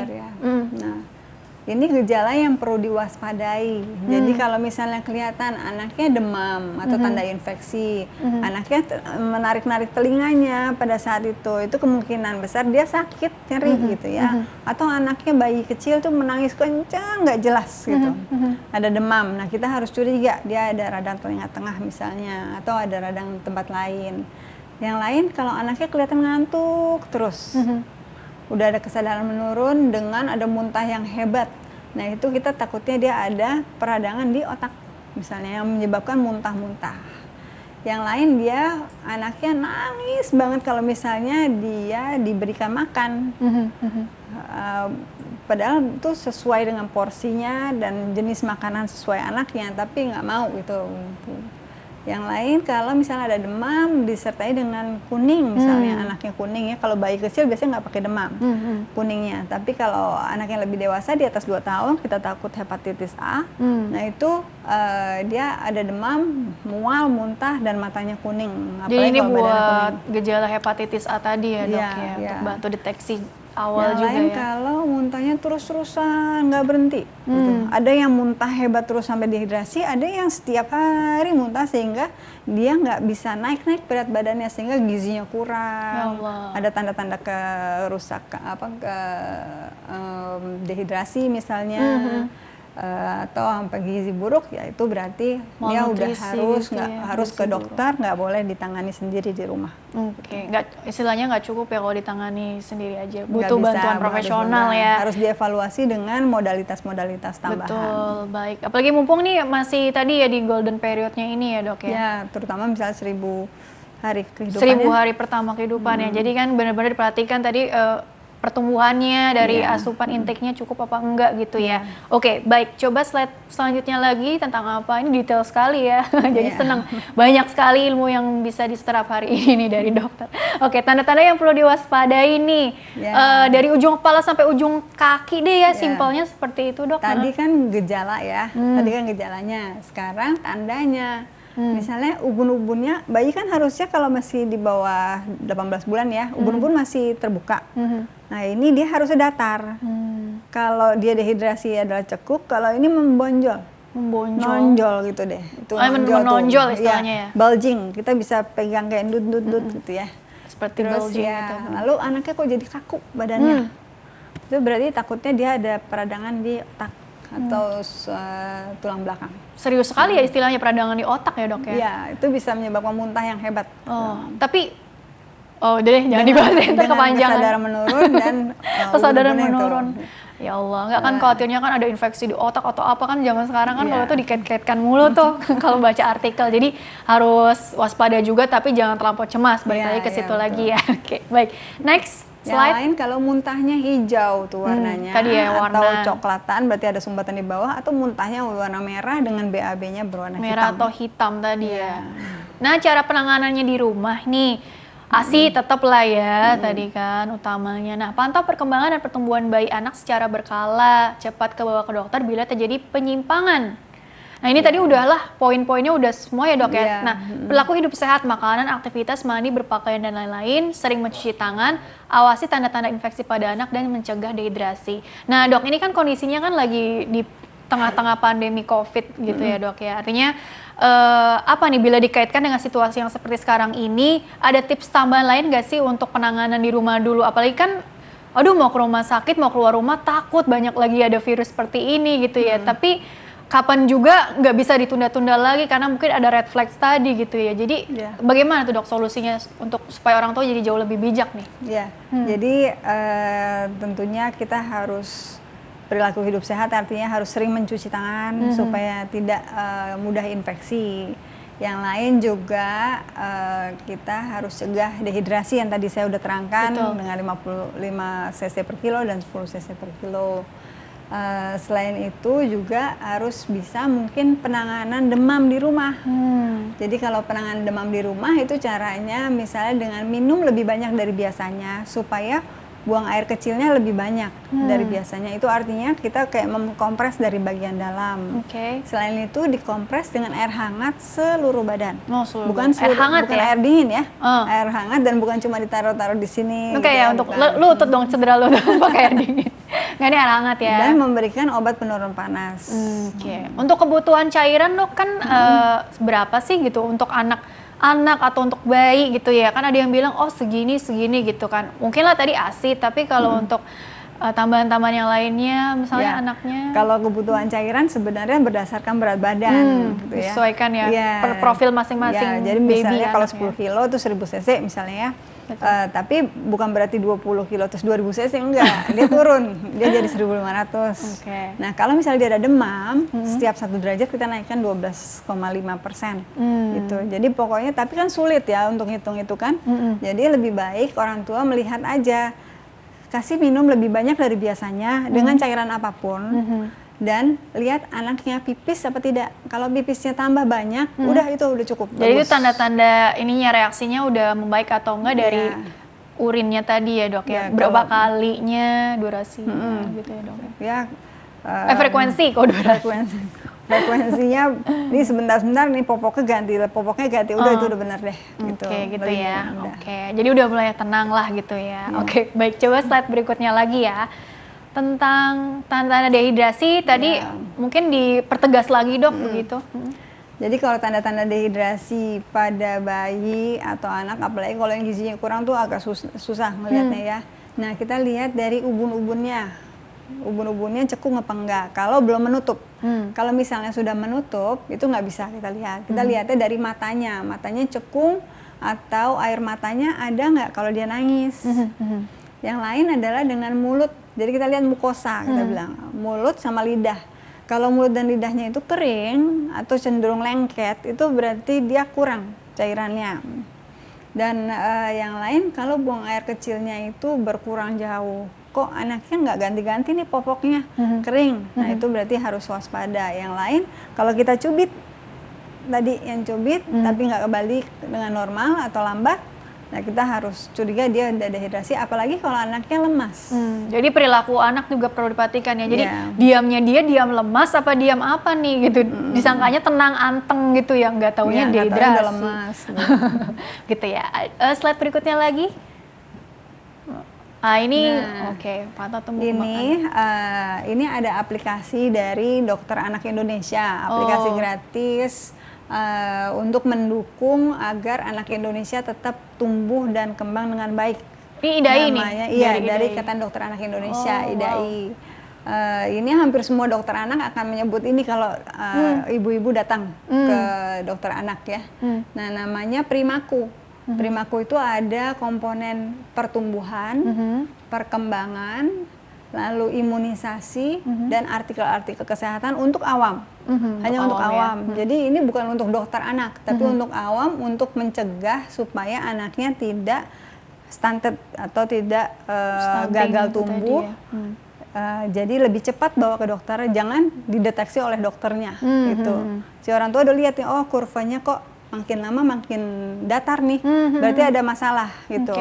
Nah, ini gejala yang perlu diwaspadai. Jadi kalau misalnya kelihatan anaknya demam atau tanda infeksi, anaknya menarik-narik telinganya pada saat itu kemungkinan besar dia sakit, nyeri gitu ya. Atau anaknya bayi kecil tuh menangis kencang nggak jelas gitu, ada demam. Nah kita harus curiga dia ada radang telinga tengah misalnya, atau ada radang tempat lain. Yang lain kalau anaknya kelihatan ngantuk terus, udah ada kesadaran menurun dengan ada muntah yang hebat. Nah itu kita takutnya dia ada peradangan di otak misalnya yang menyebabkan muntah-muntah. Yang lain dia anaknya nangis banget kalau misalnya dia diberikan makan. Padahal itu sesuai dengan porsinya dan jenis makanan sesuai anaknya, tapi nggak mau gitu. Yang lain kalau misalnya ada demam disertai dengan kuning, misalnya anaknya kuning ya, kalau bayi kecil biasanya nggak pakai demam kuningnya, tapi kalau anak yang lebih dewasa di atas 2 tahun kita takut hepatitis A, nah itu dia ada demam, mual, muntah, dan matanya kuning. Jadi ini buat gejala hepatitis A tadi ya dok ya, untuk bantu deteksi awal yang juga lain ya. Kalau muntahnya terus-terusan nggak berhenti gitu. Ada yang muntah hebat terus sampai dehidrasi, ada yang setiap hari muntah sehingga dia nggak bisa naik berat badannya sehingga gizinya kurang, ada tanda-tanda dehidrasi misalnya, atau sampai gizi buruk, ya itu berarti dia udah harus ke dokter, nggak boleh ditangani sendiri di rumah. Oke, istilahnya nggak cukup ya kalau ditangani sendiri aja, butuh bantuan profesional ya. Harus dievaluasi dengan modalitas-modalitas tambahan. Betul, baik. Apalagi mumpung nih masih tadi ya di golden periodnya ini ya dok ya. Ya, terutama misalnya 1000 hari kehidupan. 1000 hari pertama kehidupan ya. Jadi kan benar-benar diperhatikan tadi pertumbuhannya dari asupan intake-nya cukup apa enggak gitu ya. Oke, baik. Coba slide selanjutnya lagi tentang apa? Ini detail sekali ya. Jadi senang. Banyak sekali ilmu yang bisa diserap hari ini nih dari dokter. Oke, tanda-tanda yang perlu diwaspadai nih. Dari ujung kepala sampai ujung kaki deh ya, simpelnya seperti itu dok. Tadi kan gejala ya. Tadi kan gejalanya. Sekarang tandanya. Misalnya ubun-ubunnya, bayi kan harusnya kalau masih di bawah 18 bulan ya, ubun-ubun masih terbuka. Nah ini dia harusnya datar. Kalau dia dehidrasi adalah cekuk, kalau ini menonjol gitu deh. Itu menonjol istilahnya ya. Bulging, kita bisa pegang kayak dut-dut gitu ya. Seperti bulging gitu. Lalu anaknya kok jadi kaku badannya. Itu berarti takutnya dia ada peradangan di otak atau tulang belakang. Serius sekali ya istilahnya peradangan di otak ya dok ya? Iya, itu bisa menyebabkan muntah yang hebat. Tapi deh jangan dibahas ya, itu kepanjangan. Kesadaran menurun dan kesadaran menurun. Ya Allah, nggak kan khawatirnya kan ada infeksi di otak atau apa kan zaman sekarang kan kalau itu dikait-kaitkan mulu tuh kalau baca artikel. Jadi harus waspada juga tapi jangan terlampau cemas. Balik lagi ke situ lagi ya. Oke, baik. Next. Yang lain kalau muntahnya hijau tuh warnanya, tadi ya, atau coklatan berarti ada sumbatan di bawah, atau muntahnya warna merah dengan BAB-nya berwarna merah hitam. Atau hitam tadi ya. Nah cara penanganannya di rumah nih, ASI tetap lah ya tadi kan utamanya. Nah pantau perkembangan dan pertumbuhan bayi anak secara berkala, cepat bawa ke dokter bila terjadi penyimpangan. Nah ini tadi udahlah poin-poinnya udah semua ya dok ya. Nah perilaku hidup sehat, makanan, aktivitas, mandi, berpakaian dan lain-lain, sering mencuci tangan, awasi tanda-tanda infeksi pada anak dan mencegah dehidrasi. Nah dok ini kan kondisinya kan lagi di tengah-tengah pandemi COVID gitu ya dok ya. Artinya apa nih bila dikaitkan dengan situasi yang seperti sekarang ini, ada tips tambahan lain nggak sih untuk penanganan di rumah dulu? Apalagi kan mau ke rumah sakit, mau keluar rumah takut banyak lagi ada virus seperti ini gitu ya. Tapi kapan juga nggak bisa ditunda-tunda lagi karena mungkin ada red flags tadi gitu ya. Jadi bagaimana tuh dok solusinya untuk supaya orang tua jadi jauh lebih bijak nih? Jadi tentunya kita harus perilaku hidup sehat, artinya harus sering mencuci tangan supaya tidak mudah infeksi. Yang lain juga kita harus cegah dehidrasi yang tadi saya udah terangkan dengan 55 cc per kilo dan 10 cc per kilo. Selain itu juga harus bisa mungkin penanganan demam di rumah. Jadi kalau penanganan demam di rumah itu caranya misalnya dengan minum lebih banyak dari biasanya supaya buang air kecilnya lebih banyak dari biasanya. Itu artinya kita kayak mengkompres dari bagian dalam. Selain itu dikompres dengan air hangat seluruh badan. Bukan air hangat bukan ya? air dingin ya. Air hangat dan bukan cuma ditaruh-taruh di sini. Oke ya, untuk lutut dong, cedera lutut pakai air dingin. Nggak, ini air hangat ya. Dan memberikan obat penurun panas. Untuk kebutuhan cairan dok kan berapa sih gitu untuk anak atau untuk bayi gitu ya, kan ada yang bilang oh segini gitu kan, mungkin lah tadi ASI, tapi kalau untuk tambahan-tambahan yang lainnya misalnya anaknya, kalau kebutuhan cairan sebenarnya berdasarkan berat badan gitu ya, disesuaikan ya, per profil masing-masing. Jadi misalnya kalau 10 kilo itu 1000 cc misalnya ya, tapi bukan berarti 20 kilo terus 2000 cc, enggak, dia turun, dia jadi 1500. Nah kalau misalnya dia ada demam, setiap 1 derajat kita naikkan 12,5% gitu. Jadi pokoknya, tapi kan sulit ya untuk hitung itu kan. Jadi lebih baik orang tua melihat aja, kasih minum lebih banyak dari biasanya dengan cairan apapun, dan lihat anaknya pipis apa tidak. Kalau pipisnya tambah banyak, udah itu udah cukup. Jadi itu tanda-tanda ininya, reaksinya udah membaik atau enggak dari urinnya tadi ya dok ya. Berapa kalinya, durasinya gitu ya dok ya. Frekuensi kok durasi. Frekuensinya ini sebentar-sebentar nih popoknya ganti, udah itu udah benar deh gitu. Gitu ya. Jadi udah mulai tenang lah gitu ya. Baik, coba slide berikutnya lagi ya. Tentang tanda-tanda dehidrasi tadi mungkin dipertegas lagi dok begitu. Jadi kalau tanda-tanda dehidrasi pada bayi atau anak, apalagi kalau yang gizinya kurang tuh agak susah ngelihatnya ya. Nah kita lihat dari ubun-ubunnya cekung apa enggak. Kalau belum menutup, kalau misalnya sudah menutup itu nggak bisa kita lihat. Kita lihatnya dari matanya cekung atau air matanya ada nggak kalau dia nangis. Yang lain adalah dengan mulut. Jadi kita lihat mukosa, kita bilang mulut sama lidah. Kalau mulut dan lidahnya itu kering atau cenderung lengket, itu berarti dia kurang cairannya. Dan yang lain kalau buang air kecilnya itu berkurang jauh. Kok anaknya nggak ganti-ganti nih popoknya, kering. Nah itu berarti harus waspada. Yang lain kalau kita cubit, tadi yang cubit tapi nggak kembali dengan normal atau lambat, nah kita harus curiga dia udah dehidrasi, apalagi kalau anaknya lemas. Jadi perilaku anak juga perlu diperhatikan ya. Jadi diamnya dia diam lemas apa diam apa nih gitu. Disangkanya tenang anteng gitu ya, nggak taunya dehidrasi. Lemas. Gitu ya. Slide berikutnya lagi. Ini pantau tumbuh kembang. Ini ada aplikasi dari Dokter Anak Indonesia, aplikasi gratis. Untuk mendukung agar anak Indonesia tetap tumbuh dan kembang dengan baik. Ini IDAI namanya, nih? Iya, dari Ikatan Dokter Anak Indonesia, IDAI. Ini hampir semua dokter anak akan menyebut ini kalau ibu-ibu datang ke dokter anak ya. Nah, namanya Primaku. Primaku itu ada komponen pertumbuhan, perkembangan, lalu imunisasi dan artikel-artikel kesehatan untuk awam. Hanya untuk awam. Jadi ini bukan untuk dokter anak, tapi untuk awam, untuk mencegah supaya anaknya tidak stunted atau tidak gagal tumbuh. Jadi lebih cepat bawa ke dokter, jangan dideteksi oleh dokternya gitu. Si orang tua udah lihat nih, oh kurvanya kok makin lama makin datar nih, berarti ada masalah gitu.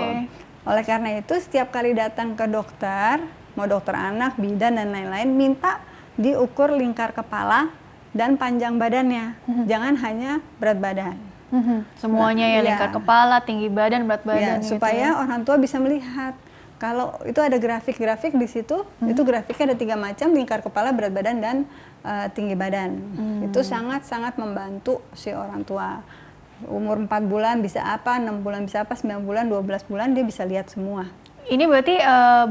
Oleh karena itu setiap kali datang ke dokter, mau dokter anak, bidan dan lain-lain, minta diukur lingkar kepala dan panjang badannya, jangan hanya berat badan. Semuanya ya, lingkar kepala, tinggi badan, berat badan gitu supaya orang tua bisa melihat. Kalau itu ada grafik-grafik di situ, itu grafiknya ada 3 macam, lingkar kepala, berat badan, dan tinggi badan. Itu sangat-sangat membantu si orang tua. Umur 4 bulan bisa apa, 6 bulan bisa apa, 9 bulan, 12 bulan dia bisa lihat semua. Ini berarti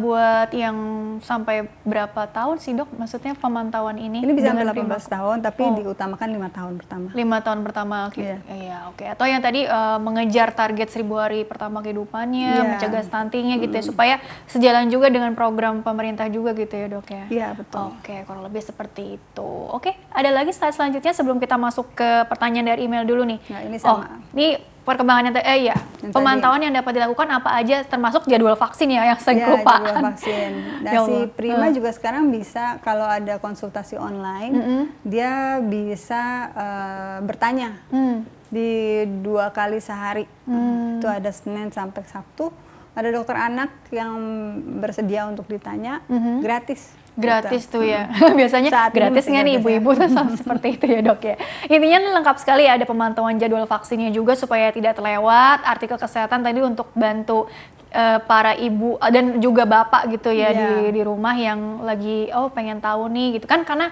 buat yang sampai berapa tahun sih dok? Maksudnya pemantauan ini? Ini bisa sampai 18 tahun, tapi diutamakan 5 tahun pertama. 5 tahun pertama, oke. Atau yang tadi mengejar target 1000 hari pertama kehidupannya, mencegah stuntingnya gitu ya, supaya sejalan juga dengan program pemerintah juga gitu ya dok ya? Iya, betul. Oke, kurang lebih seperti itu. Oke, ada lagi slide selanjutnya sebelum kita masuk ke pertanyaan dari email dulu nih. Nah, ini sama. Ini perkembangan pemantauan yang dapat dilakukan apa aja, termasuk jadwal vaksin ya yang sering kelupaan. Jadwal vaksin. Nah, si Prima juga sekarang bisa kalau ada konsultasi online, dia bisa bertanya di 2 kali sehari. Itu ada Senin sampai Sabtu. ada dokter anak yang bersedia untuk ditanya, gratis. Gratis gitu. tuh ya. Biasanya Saat ini gratis masih nggak nih gratis ya. ibu-ibu seperti itu ya dok ya. Intinya lengkap sekali, ada pemantauan jadwal vaksinnya juga supaya tidak terlewat, artikel kesehatan tadi untuk bantu para ibu dan juga bapak gitu ya di rumah yang lagi pengen tahu nih gitu kan, karena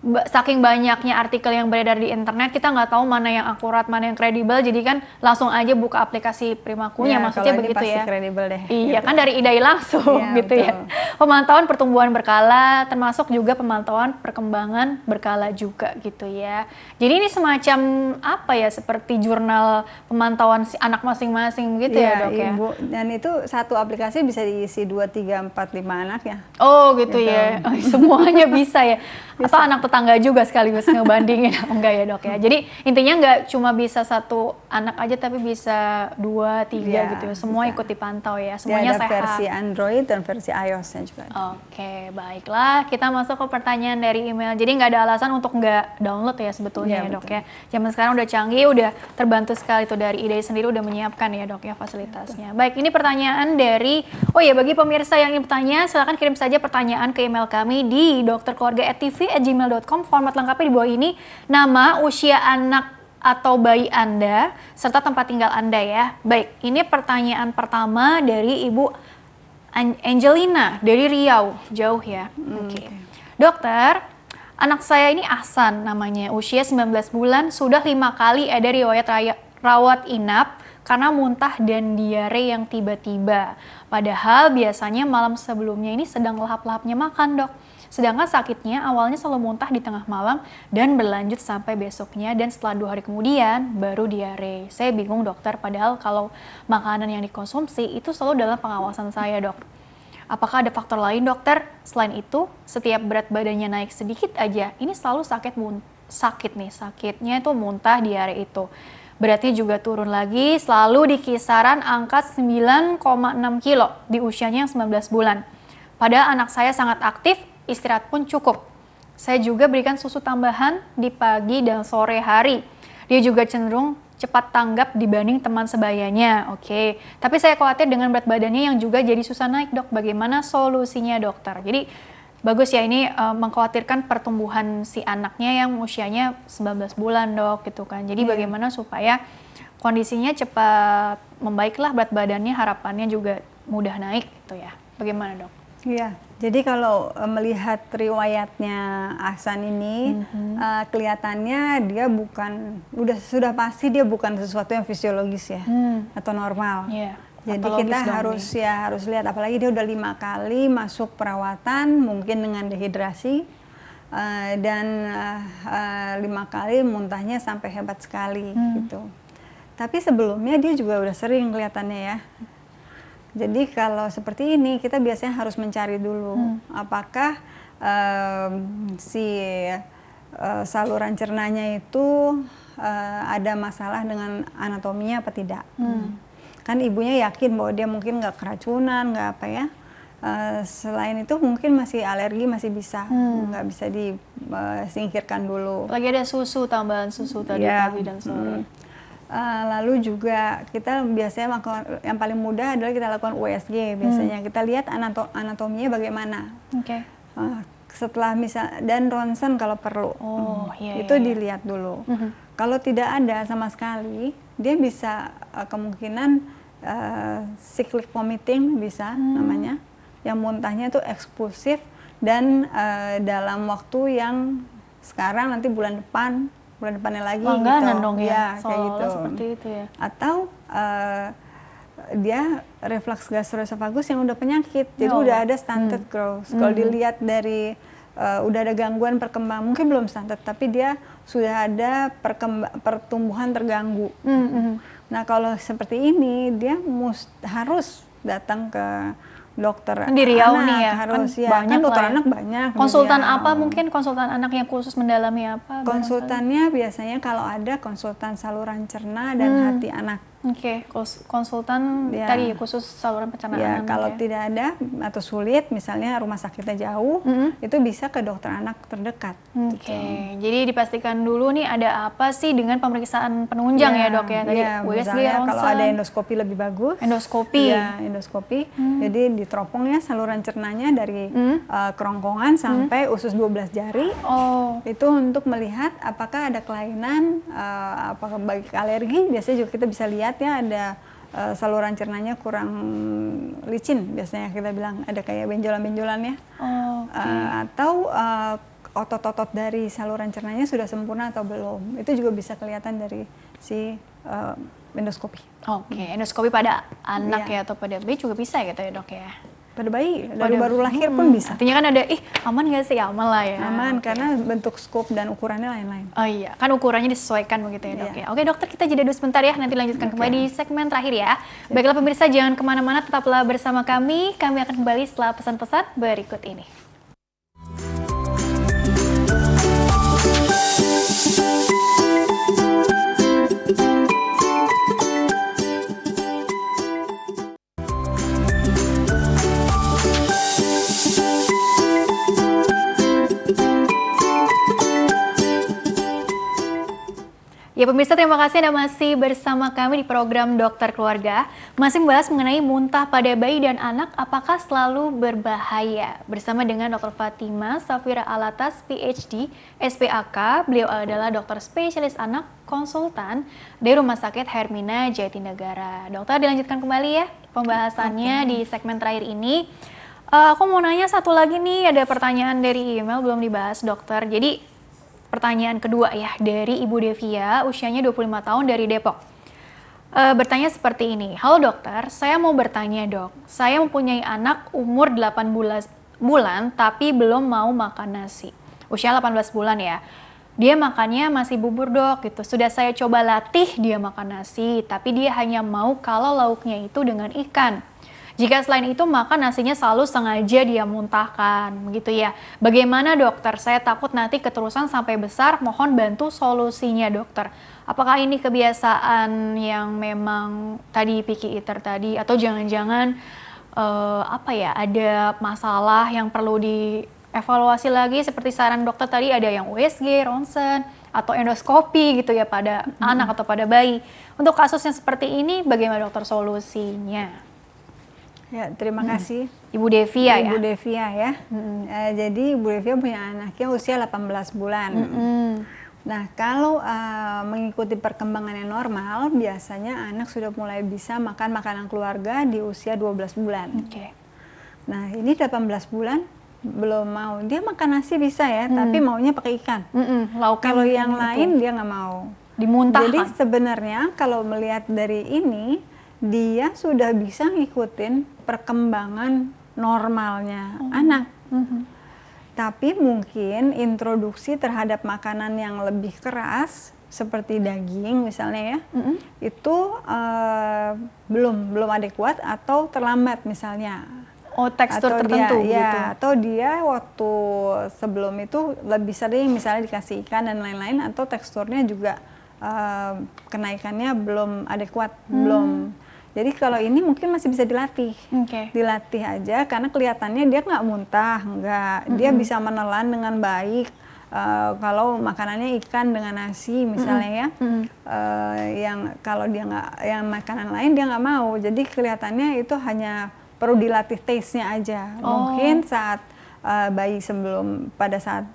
saking banyaknya artikel yang beredar di internet, kita nggak tahu mana yang akurat, mana yang kredibel, jadi kan langsung aja buka aplikasi Primakunya, maksudnya begitu pasti ya. kredibel deh. Iya gitu. kan dari IDAI langsung gitu betul. ya. Pemantauan pertumbuhan berkala, termasuk juga pemantauan perkembangan berkala juga gitu ya. Jadi ini semacam apa ya, seperti jurnal pemantauan si anak masing-masing gitu ya dok ya. Ibu. Dan itu satu aplikasi bisa diisi 2, 3, 4, 5 anak ya. Oh gitu ya, semuanya bisa ya. Atau anak tetangga juga sekaligus ngebandingin, enggak ya dok ya. Jadi intinya nggak cuma bisa satu anak aja, tapi bisa 2, 3 gitu ya. Semua ikut dipantau ya, semuanya ada sehat. versi Android dan versi iOS-nya juga. Oke, baiklah. Kita masuk ke pertanyaan dari email. Jadi nggak ada alasan untuk nggak download ya sebetulnya ya dok ya. Zaman sekarang udah canggih, udah terbantu sekali tuh dari IDAI sendiri udah menyiapkan ya dok ya fasilitasnya. Baik, ini pertanyaan dari, bagi pemirsa yang ingin bertanya, silakan kirim saja pertanyaan ke email kami di dokterkeluarga@tv@gmail.com. Format lengkapnya di bawah ini, nama, usia anak atau bayi Anda, serta tempat tinggal Anda ya. Baik, ini pertanyaan pertama dari Ibu Angelina dari Riau, jauh ya. Oke. Dokter, anak saya ini Ahsan namanya, usia 19 bulan, sudah 5 kali ada riwayat rawat inap karena muntah dan diare yang tiba-tiba. Padahal biasanya malam sebelumnya ini sedang lahap-lahapnya makan dok. Sedangkan sakitnya awalnya selalu muntah di tengah malam dan berlanjut sampai besoknya, dan setelah 2 hari kemudian baru diare. Saya bingung dokter, padahal kalau makanan yang dikonsumsi itu selalu dalam pengawasan saya dok. Apakah ada faktor lain dokter? Selain itu, setiap berat badannya naik sedikit aja, ini selalu sakitnya itu muntah, diare itu. Beratnya juga turun lagi, selalu di kisaran angka 9,6 kilo di usianya yang 19 bulan. Padahal anak saya sangat aktif, istirahat pun cukup. Saya juga berikan susu tambahan di pagi dan sore hari. Dia juga cenderung cepat tanggap dibanding teman sebayanya. Oke, tapi saya khawatir dengan berat badannya yang juga jadi susah naik dok. Bagaimana solusinya dokter? Jadi bagus ya, ini mengkhawatirkan pertumbuhan si anaknya yang usianya 19 bulan dok gitu kan. Jadi bagaimana supaya kondisinya cepat membaiklah, berat badannya harapannya juga mudah naik gitu ya. Bagaimana dok? Iya, jadi kalau melihat riwayatnya Ahsan ini, kelihatannya dia sudah pasti dia bukan sesuatu yang fisiologis ya, atau normal. Yeah. Jadi kita harus lihat, apalagi dia udah 5 kali masuk perawatan, mungkin dengan dehidrasi, dan 5 kali muntahnya sampai hebat sekali gitu. Tapi sebelumnya dia juga udah sering kelihatannya ya. Jadi kalau seperti ini kita biasanya harus mencari dulu apakah saluran cernanya itu ada masalah dengan anatominya apa tidak. Kan ibunya yakin bahwa dia mungkin nggak keracunan, nggak apa ya. Selain itu mungkin masih alergi, masih bisa, nggak bisa disingkirkan dulu. Lagi ada susu, tambahan susu tadi pagi dan sore. Lalu juga kita biasanya yang paling mudah adalah kita lakukan USG. Biasanya kita lihat anatominya bagaimana. Oke. Setelah dan ronsen kalau perlu. Itu dilihat dulu. Kalau tidak ada sama sekali, dia bisa kemungkinan cyclic vomiting bisa namanya, yang muntahnya itu ekspulsif dan dalam waktu yang sekarang nanti bulan depannya lagi langganan gitu. Dong ya, kayak gitu. Seperti itu ya. Atau dia reflux gastroesophagus yang udah penyakit, jadi udah ada stunted growth. Kalau dilihat dari udah ada gangguan perkembangan, mungkin belum stunted, tapi dia sudah ada pertumbuhan terganggu. Nah kalau seperti ini dia harus datang ke dokter di Riau anak, nih ya, harus kan banyak kan dokter ya. anak banyak. Konsultan apa mungkin, konsultan anak yang khusus mendalami apa? Konsultannya biasanya kalau ada konsultan saluran cerna dan hati anak. Oke, konsultan Ya. tadi khusus saluran pencernaan Ya, anak kalau ya. tidak ada atau sulit, misalnya rumah sakitnya jauh, itu bisa ke dokter anak terdekat. Oke, jadi dipastikan dulu nih ada apa sih dengan pemeriksaan penunjang ya dok ya, tadi Ya, USG, misalnya kalau ada ronsen, endoskopi lebih bagus. endoskopi. Ya, endoskopi. Jadi diteropong ya saluran cernanya dari kerongkongan sampai usus 12 jari. Oh, Itu untuk melihat apakah ada kelainan, apakah bagi alergi, biasanya juga kita bisa lihat ya ada saluran cernanya kurang licin, biasanya kita bilang ada kayak benjolan-benjolan ya. Atau otot-otot dari saluran cernanya sudah sempurna atau belum. Itu juga bisa kelihatan dari si endoskopi. oke, endoskopi pada anak Iya. ya atau pada bayi juga bisa gitu ya dok ya. Pada bayi, dari baru lahir pun bisa. Artinya kan ada, aman nggak sih? Aman lah ya. Aman, Oke. karena bentuk skop dan ukurannya lain-lain. Oh iya, kan ukurannya disesuaikan begitu ya dok Iya. ya. Oke dokter, kita jeda dulu sebentar ya, nanti lanjutkan kembali di segmen terakhir ya. Baiklah pemirsa, jangan kemana-mana, tetaplah bersama kami. Kami akan kembali setelah pesan-pesan berikut ini. Ya pemirsa, terima kasih Anda masih bersama kami di program Dokter Keluarga. Masih membahas mengenai muntah pada bayi dan anak, apakah selalu berbahaya? Bersama dengan Dr. Fatima Safira Alatas, PhD, SPAK. Beliau adalah dokter spesialis anak, konsultan dari Rumah Sakit Hermina Jatinegara. Dokter, dilanjutkan kembali ya pembahasannya di segmen terakhir ini. Aku mau nanya satu lagi nih, ada pertanyaan dari email belum dibahas dokter. Jadi pertanyaan kedua ya, dari Ibu Devia, usianya 25 tahun dari Depok. Bertanya seperti ini, halo dokter, saya mau bertanya dok, saya mempunyai anak umur 8 bulan tapi belum mau makan nasi. Usia 18 bulan ya. Dia makannya masih bubur dok gitu. Sudah saya coba latih dia makan nasi, tapi dia hanya mau kalau lauknya itu dengan ikan. Jika selain itu maka nasinya selalu sengaja dia muntahkan, begitu ya. Bagaimana dokter? Saya takut nanti keterusan sampai besar, mohon bantu solusinya dokter. Apakah ini kebiasaan yang memang tadi picky eater tadi, atau jangan-jangan ada masalah yang perlu dievaluasi lagi seperti saran dokter tadi, ada yang USG, ronsen, atau endoskopi gitu ya pada anak atau pada bayi. Untuk kasus yang seperti ini bagaimana dokter solusinya? Ya, terima kasih. Ibu Devia ya? Ibu Devia ya. Jadi Ibu Devia punya anaknya usia 18 bulan. Nah, kalau mengikuti perkembangan yang normal, biasanya anak sudah mulai bisa makan makanan keluarga di usia 12 bulan. Oke. Nah, ini 18 bulan belum mau. Dia makan nasi bisa ya, tapi maunya pakai ikan. Kalau yang lain dia nggak mau. Dimuntahkan. Jadi sebenarnya kalau melihat dari ini, dia sudah bisa ngikutin perkembangan normalnya anak. Tapi mungkin introduksi terhadap makanan yang lebih keras seperti daging misalnya ya, itu belum adekuat atau terlambat misalnya. Oh, tekstur Atau tertentu dia, gitu. ya, atau dia waktu sebelum itu lebih sering misalnya dikasih ikan dan lain-lain, atau teksturnya juga kenaikannya belum adekuat, belum. Jadi kalau ini mungkin masih bisa dilatih, dilatih aja karena kelihatannya dia nggak muntah, dia bisa menelan dengan baik. Kalau makanannya ikan dengan nasi misalnya ya, yang kalau dia nggak, yang makanan lain dia nggak mau. Jadi kelihatannya itu hanya perlu dilatih taste-nya aja. Mungkin saat bayi pada saat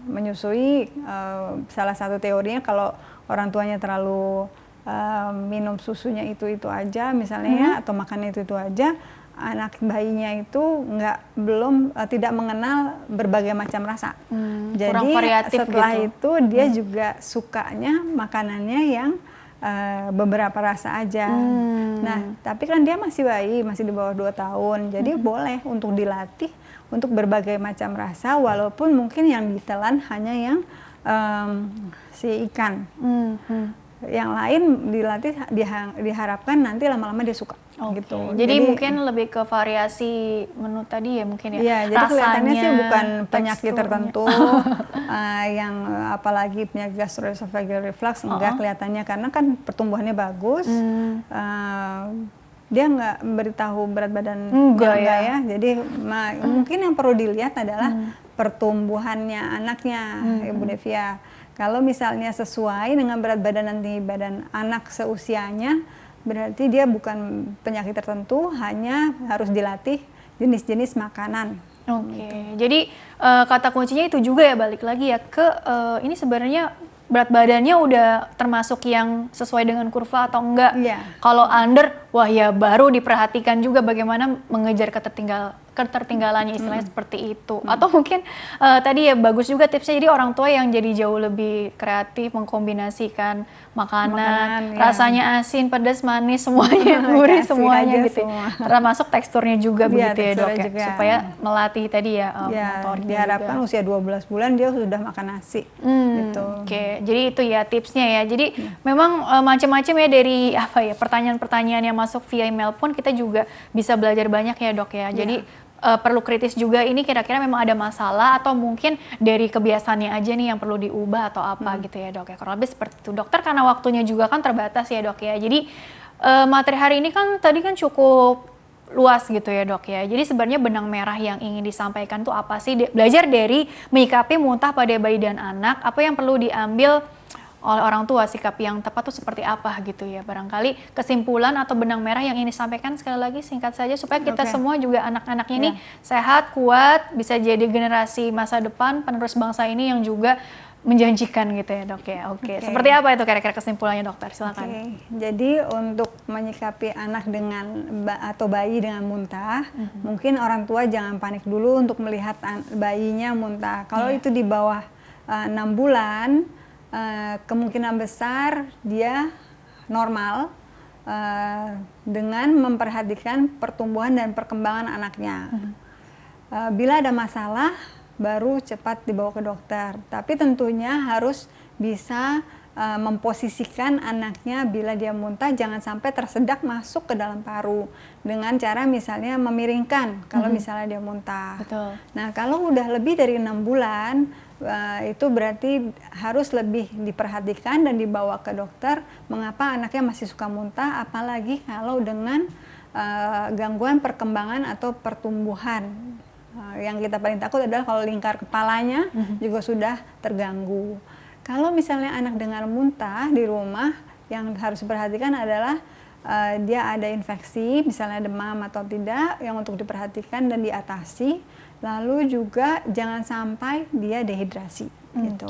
menyusui, salah satu teorinya kalau orang tuanya terlalu minum susunya itu aja misalnya ya, atau makannya itu aja, anak bayinya itu tidak mengenal berbagai macam rasa. Jadi setelah gitu. itu dia juga sukanya makanannya yang beberapa rasa aja. Nah, tapi kan dia masih bayi, masih di bawah 2 tahun. Jadi boleh untuk dilatih untuk berbagai macam rasa, walaupun mungkin yang ditelan hanya yang si ikan. yang lain dilatih, diharapkan nanti lama-lama dia suka. Oke. Gitu. Jadi mungkin lebih ke variasi menu tadi ya mungkin ya. Iya, jadi kelihatannya sih bukan penyakit teksturnya. tertentu yang apalagi penyakit gastroesophageal reflux, enggak kelihatannya, karena kan pertumbuhannya bagus. Dia nggak beritahu berat badan Enggak ya. Jadi mungkin yang perlu dilihat adalah pertumbuhannya anaknya, Ibu Devia. Kalau misalnya sesuai dengan berat badan dan tinggi badan anak seusianya, berarti dia bukan penyakit tertentu, hanya harus dilatih jenis-jenis makanan. Oke, jadi kata kuncinya itu juga ya, balik lagi ya ke ini sebenarnya berat badannya udah termasuk yang sesuai dengan kurva atau enggak. Iya. Kalau under, wah ya baru diperhatikan juga bagaimana mengejar ketertinggalannya, istilahnya seperti itu. Atau mungkin tadi ya bagus juga tipsnya, jadi orang tua yang jadi jauh lebih kreatif mengkombinasikan makanan ya. rasanya asin, pedas, manis, semuanya, gurih semuanya gitu. Semua. Termasuk teksturnya juga Iya, begitu ya dok ya, juga. supaya melatih tadi ya Ya, motoriknya diharapkan juga. usia 12 bulan dia sudah makan nasi. Gitu. Oke, jadi itu ya tipsnya ya. Jadi memang macam-macam ya, dari apa ya, pertanyaan-pertanyaan yang masuk via email pun kita juga bisa belajar banyak ya dok ya. Jadi perlu kritis juga, ini kira-kira memang ada masalah atau mungkin dari kebiasaannya aja nih yang perlu diubah atau apa gitu ya dok ya. Kurang lebih seperti itu dokter, karena waktunya juga kan terbatas ya dok ya. Jadi materi hari ini kan tadi kan cukup luas gitu ya dok ya. Jadi sebenarnya benang merah yang ingin disampaikan tuh apa sih? Belajar dari menyikapi muntah pada bayi dan anak, apa yang perlu diambil oleh orang tua, sikap yang tepat tuh seperti apa gitu ya. Barangkali kesimpulan atau benang merah yang ingin disampaikan sekali lagi singkat saja, supaya kita semua juga anak-anaknya nih sehat, kuat, bisa jadi generasi masa depan penerus bangsa ini yang juga menjanjikan gitu ya dok ya. Oke. Seperti apa itu kira-kira kesimpulannya dokter? Silakan. Jadi untuk menyikapi anak dengan atau bayi dengan muntah, mungkin orang tua jangan panik dulu untuk melihat bayinya muntah. Kalau itu di bawah 6 bulan, kemungkinan besar dia normal, dengan memperhatikan pertumbuhan dan perkembangan anaknya. Bila ada masalah, baru cepat dibawa ke dokter. Tapi tentunya harus bisa memposisikan anaknya bila dia muntah, jangan sampai tersedak masuk ke dalam paru dengan cara misalnya memiringkan kalau misalnya dia muntah. Betul. Nah, kalau udah lebih dari 6 bulan, itu berarti harus lebih diperhatikan dan dibawa ke dokter. Mengapa anaknya masih suka muntah, apalagi kalau dengan gangguan perkembangan atau pertumbuhan. Yang kita paling takut adalah kalau lingkar kepalanya juga sudah terganggu. Kalau misalnya anak dengan muntah di rumah, yang harus diperhatikan adalah dia ada infeksi, misalnya demam atau tidak, yang untuk diperhatikan dan diatasi. Lalu juga jangan sampai dia dehidrasi, gitu.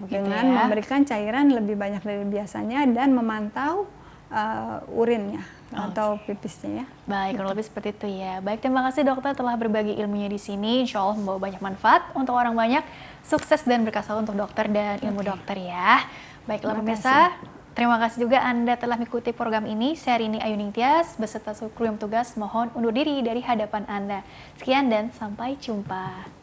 Dengan memberikan cairan lebih banyak dari biasanya dan memantau urinnya atau pipisnya ya. Baik, kurang lebih seperti itu ya. Baik, terima kasih dokter telah berbagi ilmunya di sini. Insya Allah membawa banyak manfaat untuk orang banyak. Sukses dan berkah selalu untuk dokter dan ilmu dokter ya. Baiklah pemirsa, terima kasih juga Anda telah mengikuti program ini. Saya Rini Ayu Ningtyas beserta seluruh kru yang tugas mohon undur diri dari hadapan Anda. Sekian dan sampai jumpa.